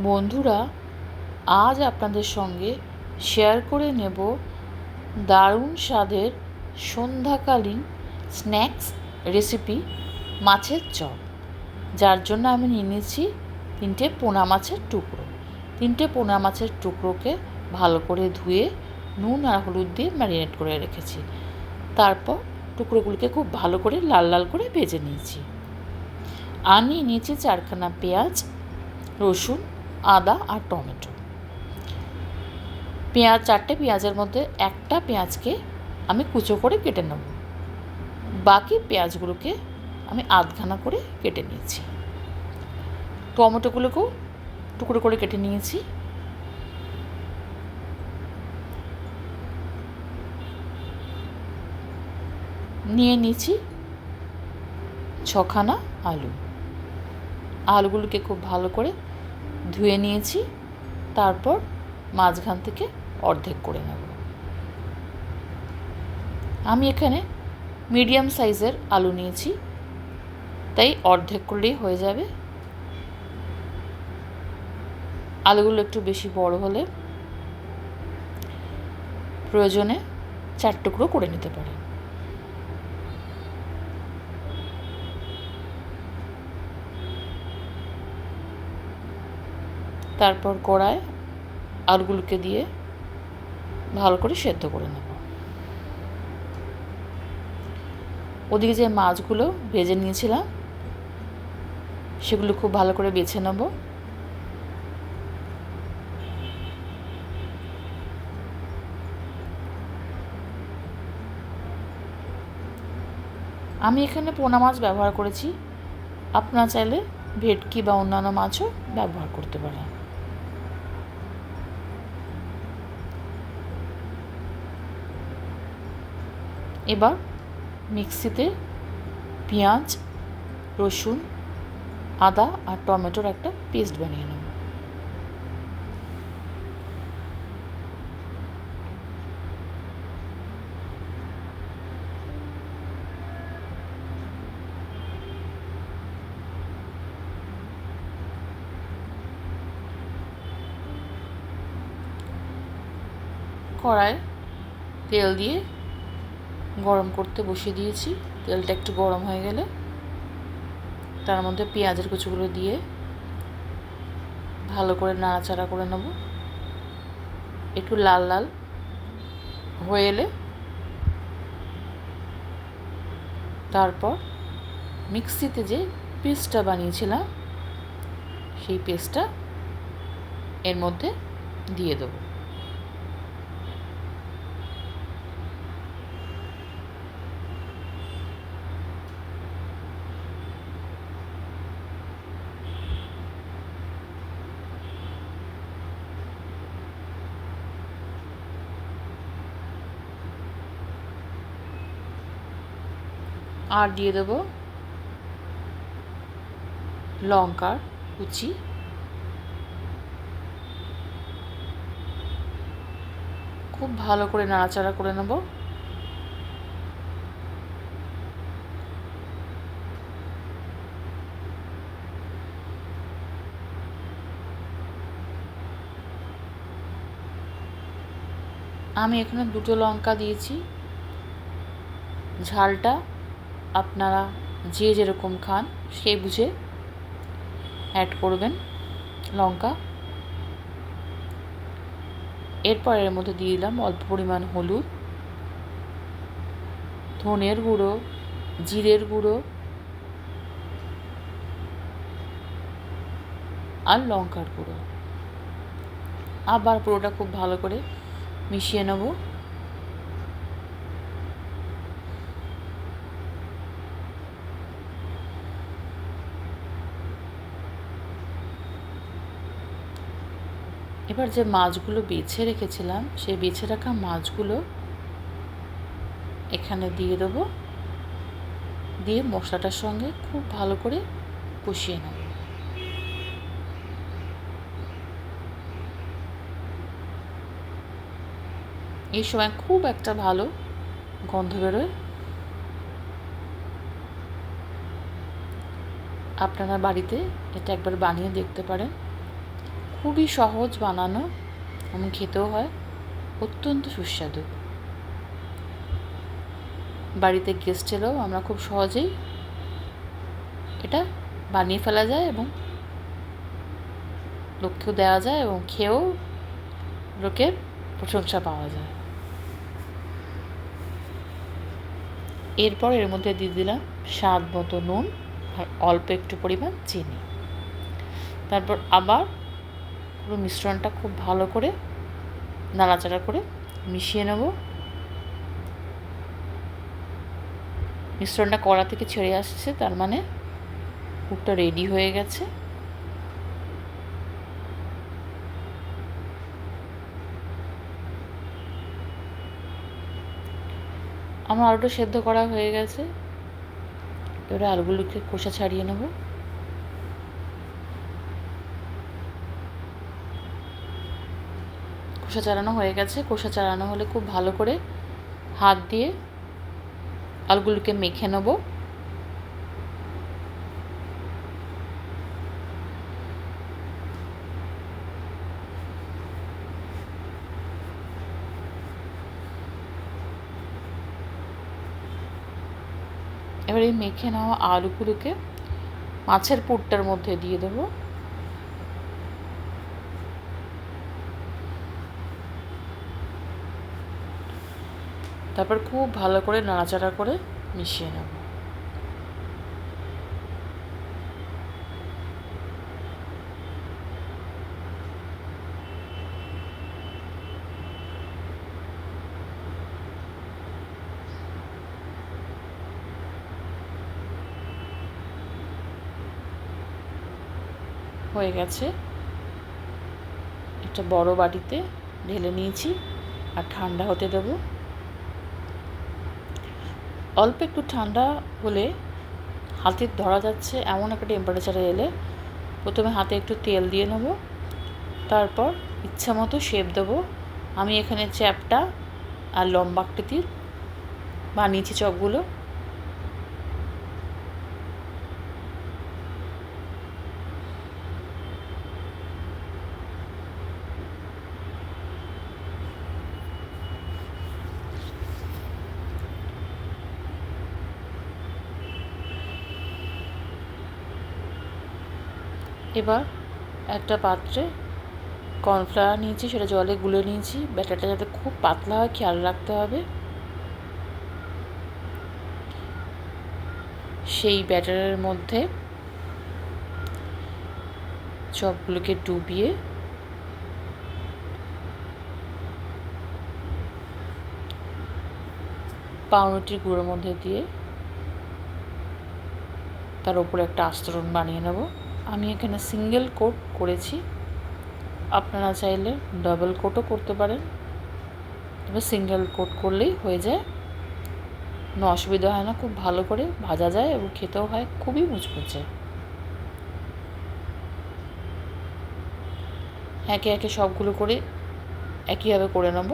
বন্ধুরা, আজ আপনাদের সঙ্গে শেয়ার করে নেব দারুণ স্বাদের সন্ধ্যাকালীন স্ন্যাক্স রেসিপি মাছের চপ। যার জন্য আমি নিয়ে নিয়েছি 3টে পোনা মাছের টুকরো। 3টে পোনা মাছের টুকরোকে ভালো করে ধুয়ে নুন আর হলুদ দিয়ে ম্যারিনেট করে রেখেছি। তারপর টুকরোগুলোকে খুব ভালো করে লাল লাল করে ভেজে নিয়েছি। আর নিয়ে নিয়েছি 4খানা পেঁয়াজ, রসুন, আদা আর টমেটো। 4টে পেঁয়াজের মধ্যে একটা পেঁয়াজকে আমি কুচো করে কেটে নেব। বাকি পেঁয়াজগুলোকে আমি আধখানা করে কেটে নিয়েছি। টমেটোগুলোকেও টুকরো করে কেটে নিয়েছি। নিয়ে নিয়েছি 6খানা আলু। আলুগুলোকে খুব ভালো করে ধুয়ে নিয়েছি। তারপর মাঝখান থেকে অর্ধেক করে নেব। আমি এখানে মিডিয়াম সাইজের আলু নিয়েছি, তাই অর্ধেক করলেই হয়ে যাবে। আলুগুলো একটু বেশি বড় হলে প্রয়োজনে 4 টুকরো করে নিতে পারেন। তারপর কড়ায় আলুগুলোকে দিয়ে ভালো করে সেদ্ধ করে নেব। ওদিকে যে মাছগুলো ভেজে নিয়েছিলাম সেগুলো খুব ভালো করে বেছে নেব। আমি এখানে পোনা মাছ ব্যবহার করেছি, আপনারা চাইলে ভেটকি বা অন্যান্য মাছও ব্যবহার করতে পারেন। এবার মিক্সিতে পেঁয়াজ, রসুন, আদা আর টমেটোর একটা পেস্ট বানিয়ে নেব। কড়ায় তেল দিয়ে গরম করতে বসিয়ে দিয়েছি। তেলটা একটু গরম হয়ে গেলে তার মধ্যে পেঁয়াজের কুচিগুলো দিয়ে ভালো করে নাড়াচাড়া করে নেব। একটু লাল লাল হয়ে এলে তারপর মিক্সিতে যে পেস্টটা বানিয়েছিলাম সেই পেস্টটা এর মধ্যে দিয়ে দেবো। আর দিয়ে দেবো লঙ্কার কুচি, খুব ভালো করে নাড়াচাড়া করে নেব। আমি এখানে 2টো লঙ্কা দিয়েছি। ঝালটা আপনারা যে যেরকম খান সেই বুঝে অ্যাড করবেন লঙ্কা। এরপর এর মধ্যে দিয়ে দিলাম অল্প পরিমাণ হলুদ, ধনের গুঁড়ো, জিরের গুঁড়ো আর লঙ্কার গুঁড়ো। আবার পুরোটা খুব ভালো করে মিশিয়ে নেব। এবার যে মাছগুলো বেছে রেখেছিলাম সেই বেছে রাখা মাছগুলো এখানে দিয়ে দেবো। দিয়ে মশলাটার সঙ্গে খুব ভালো করে কষিয়ে নেব। এই সময় খুব একটা ভালো গন্ধ বেরোয়। আপনারা বাড়িতে এটা একবার বানিয়ে দেখতে পারেন। খুবই সহজ বানানো এবং খেতেও হয় অত্যন্ত সুস্বাদু। বাড়িতে গেস্ট এলেও আমরা খুব সহজেই এটা বানিয়ে ফেলা যায় এবং লোককেও দেওয়া যায় এবং খেয়েও লোকের প্রশংসা পাওয়া যায়। এরপর এর মধ্যে দিয়ে দিলাম স্বাদ মতো নুন আর অল্প একটু পরিমাণ চিনি। তারপর আবার পুরো মিশ্রণটা খুব ভালো করে নাড়াচাড়া করে মিশিয়ে নেব। মিশ্রণটা কড়া থেকে ছেড়ে আসছে, তার মানে পুরটা রেডি হয়ে গেছে। আমার আলুটা সেদ্ধ করা হয়ে গেছে। এবারে আলুগুলোকে খোসা ছাড়িয়ে নেব। খোসা ছাড়ানো হয়ে গেছে। খোসা ছাড়ানো হলে খুব ভালো করে হাত দিয়ে আলুগুলোকে মেখে নেব। এবার এই মেখে নেওয়া আলুগুলোকে মাছের পুরটার মধ্যে দিয়ে দেবো। তারপর খুব ভালো করে নাড়াচাড়া করে মিশিয়ে নেব। হয়ে গেছে। একটা বড় বাটিতে ঢেলে নিয়েছি আর ঠান্ডা হতে দেব। অল্প একটু ঠান্ডা হলে হাতে ধরা যাচ্ছে এমন একটা টেম্পারেচারে এলে প্রথমে হাতে একটু তেল দিয়ে নেব। তারপর ইচ্ছা মতো শেপ দেবো। আমি এখানে চ্যাপটা আর লম্বা আকৃতির বানিয়েছি চপগুলো। এবার একটা পাত্রে কর্নফ্লাওয়ার নিয়েছি, সেটা জলে গুলে নিয়েছি। ব্যাটারটা যাতে খুব পাতলা হয় খেয়াল রাখতে হবে। সেই ব্যাটারের মধ্যে চপগুলোকে ডুবিয়ে পাউরুটির গুঁড়োর মধ্যে দিয়ে তার উপরে একটা আস্তরণ বানিয়ে নেব। আমি এখানে সিঙ্গেল কোট করেছি, আপনারা চাইলে ডাবল কোটও করতে পারেন। তবে সিঙ্গেল কোট করলেই হয়ে যায়, কোনো অসুবিধা হয় না। খুব ভালো করে ভাজা যায় এবং খেতেও হয় খুবই মুচমুচে। একে একে সবগুলো করে একইভাবে করে নেব।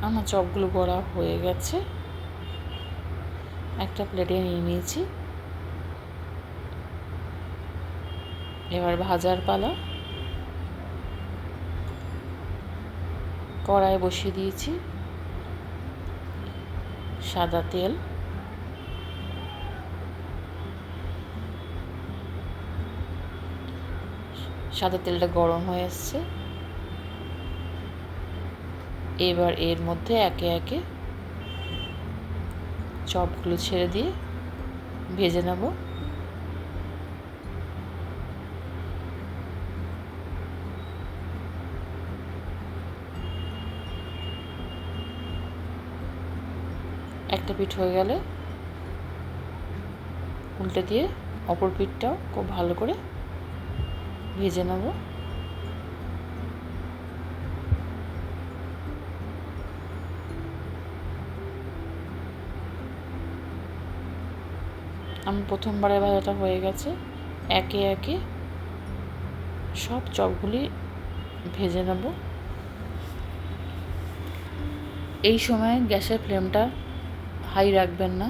আমার চপগুলো করা হয়ে গেছে। একটা প্লেটে নিয়ে নিয়েছি। এবার ভাজার পালা। কড়াই বসিয়ে দিয়েছি সাদা তেল। সাদা তেলটা গরম হয়ে এসছে। এবার এর মধ্যে একে একে চপগুলো ছেড়ে দিয়ে ভেজে নেব। একটা পিঠ হয়ে গেলে উল্টে দিয়ে অপর পিঠটাও খুব ভালো করে ভেজে নেব। আমি প্রথমবারে ভাজাটা হয়ে গেছে। একে একে সব চপগুলি ভেজে নেব। এই সময় গ্যাসের ফ্লেমটা হাই রাখবেন না,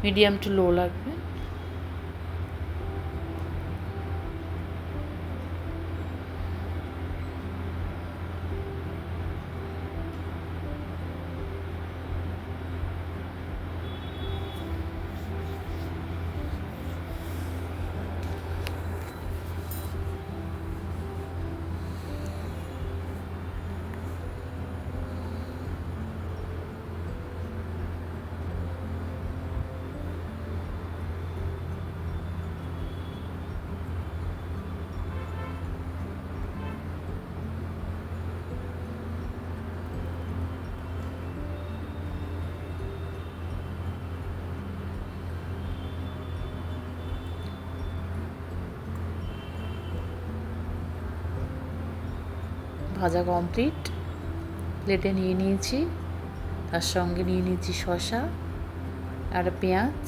মিডিয়াম টু লো রাখবেন। ভাজা কমপ্লিট, প্লেটে নিয়ে নিয়েছি। তার সঙ্গে নিয়ে নিয়েছি শসা আর পেঁয়াজ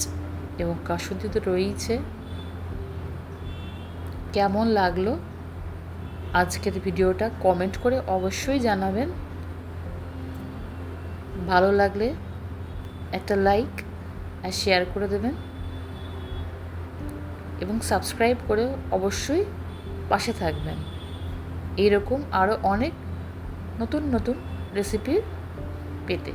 এবং কাসুন্দি তো রয়েইছে। কেমন লাগলো আজকের ভিডিওটা কমেন্ট করে অবশ্যই জানাবেন। ভালো লাগলে একটা লাইক আর শেয়ার করে দেবেন এবং সাবস্ক্রাইব করে অবশ্যই পাশে থাকবেন এইরকম আরও অনেক নতুন নতুন রেসিপি পেতে।